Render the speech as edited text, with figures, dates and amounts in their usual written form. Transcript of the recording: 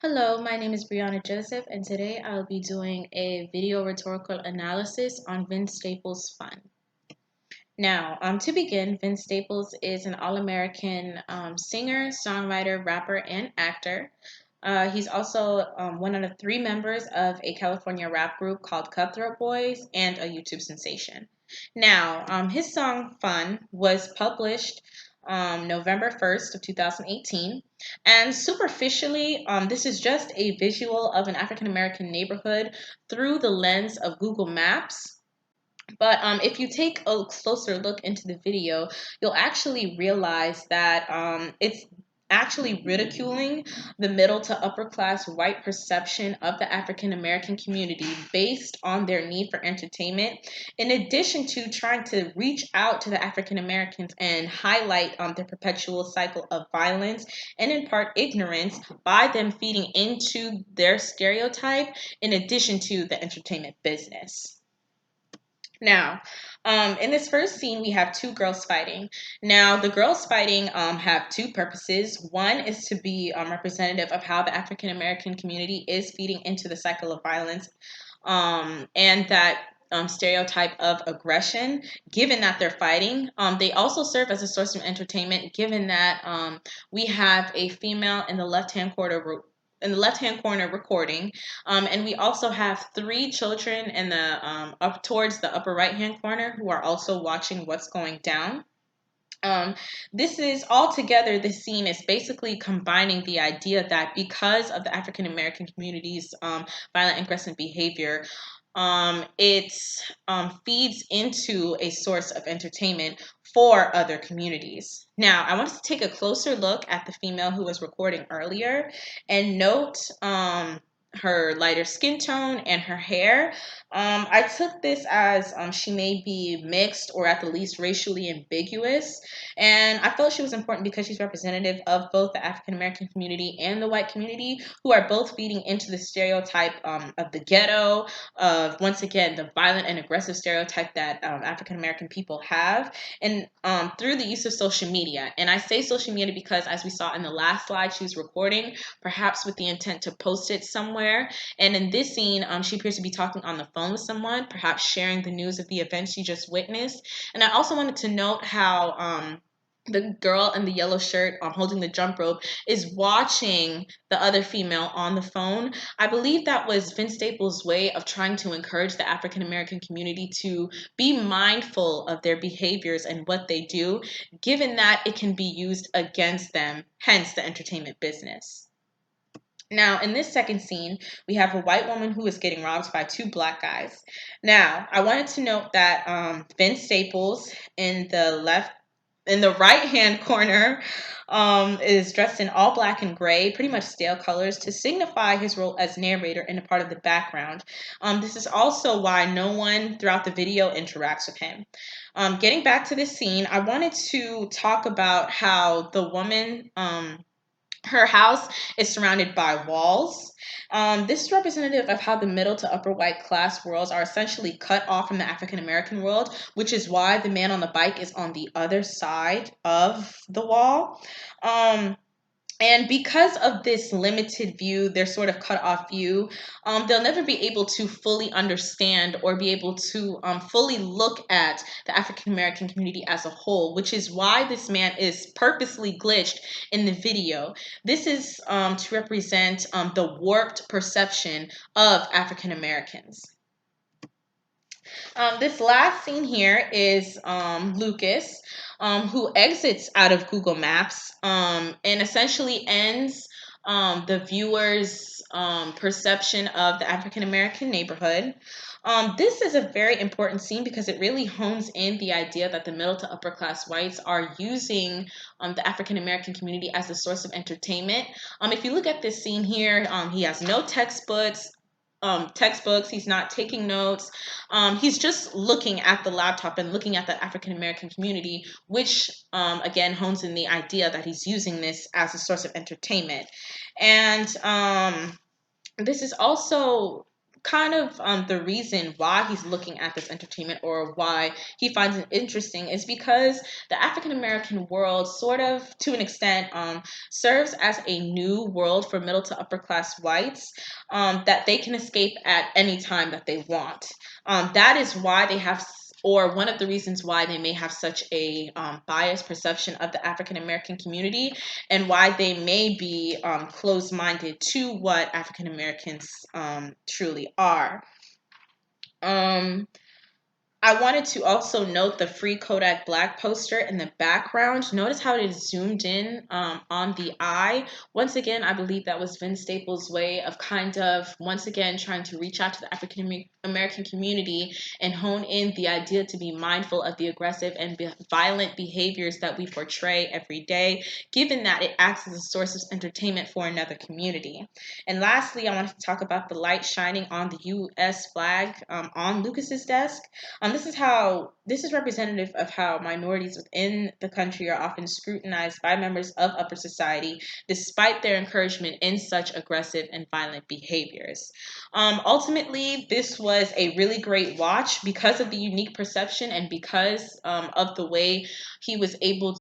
Hello, my name is Brianna Joseph, and today I'll be doing a video rhetorical analysis on Vince Staples' Fun. Now, to begin, Vince Staples is an All-American singer, songwriter, rapper, and actor. He's also one of the three members of a California rap group called Cutthroat Boys and a YouTube sensation. Now, his song Fun was published November 1st of 2018. And superficially, this is just a visual of an African American neighborhood through the lens of Google Maps. But if you take a closer look into the video, you'll actually realize that it's actually ridiculing the middle to upper class white perception of the African American community based on their need for entertainment, in addition to trying to reach out to the African Americans and highlight their perpetual cycle of violence and in part ignorance by them feeding into their stereotype in addition to the entertainment business. Now, in this first scene, we have two girls fighting. Now, the girls fighting have two purposes. One is to be representative of how the African American community is feeding into the cycle of violence and that stereotype of aggression, given that they're fighting. They also serve as a source of entertainment, given that we have a female in the left-hand corner recording, and we also have three children in the up towards the upper right-hand corner who are also watching what's going down. This is all together, this scene is basically combining the idea that because of the African American community's violent and aggressive behavior, it feeds into a source of entertainment for other communities. Now, I wanted to take a closer look at the female who was recording earlier and note her lighter skin tone and her hair. I took this as she may be mixed or at the least racially ambiguous. And I felt she was important because she's representative of both the African American community and the white community, who are both feeding into the stereotype of the ghetto, of once again the violent and aggressive stereotype that African American people have, and through the use of social media. And I say social media because, as we saw in the last slide, she was recording, perhaps with the intent to post it somewhere. And in this scene, she appears to be talking on the phone with someone, perhaps sharing the news of the event she just witnessed. And I also wanted to note how the girl in the yellow shirt holding the jump rope is watching the other female on the phone. I believe that was Vince Staples' way of trying to encourage the African American community to be mindful of their behaviors and what they do, given that it can be used against them, hence the entertainment business. Now, in this second scene, we have a white woman who is getting robbed by two black guys. Now, I wanted to note that Vince Staples in the right hand corner is dressed in all black and gray, pretty much stale colors, to signify his role as narrator in a part of the background. This is also why no one throughout the video interacts with him. Getting back to this scene, I wanted to talk about how the woman her house is surrounded by walls. This is representative of how the middle to upper white class worlds are essentially cut off from the African American world, which is why the man on the bike is on the other side of the wall. And because of this limited view, their sort of cut off view, they'll never be able to fully understand or be able to fully look at the African American community as a whole, which is why this man is purposely glitched in the video. This is to represent the warped perception of African Americans. This last scene here is Lucas, who exits out of Google Maps and essentially ends the viewer's perception of the African American neighborhood. This is a very important scene because it really hones in the idea that the middle to upper class whites are using the African American community as a source of entertainment. If you look at this scene here, he has no textbooks, he's not taking notes, he's just looking at the laptop and looking at the African American community, which again hones in the idea that he's using this as a source of entertainment. And this is also kind of the reason why he's looking at this entertainment, or why he finds it interesting, is because the African American world, sort of to an extent, serves as a new world for middle to upper class whites, that they can escape at any time that they want. That is why they have, or one of the reasons why they may have such a biased perception of the African American community, and why they may be closed minded to what African Americans truly are. Um, I wanted to also note the Free Kodak Black poster in the background. Notice how it is zoomed in on the eye. Once again, I believe that was Vince Staples' way of kind of, once again, trying to reach out to the African American community and hone in the idea to be mindful of the aggressive and violent behaviors that we portray every day, given that it acts as a source of entertainment for another community. And lastly, I wanted to talk about the light shining on the U.S. flag on Lucas's desk. This is representative of how minorities within the country are often scrutinized by members of upper society, despite their encouragement in such aggressive and violent behaviors. Ultimately, this was a really great watch because of the unique perception, and because of the way he was able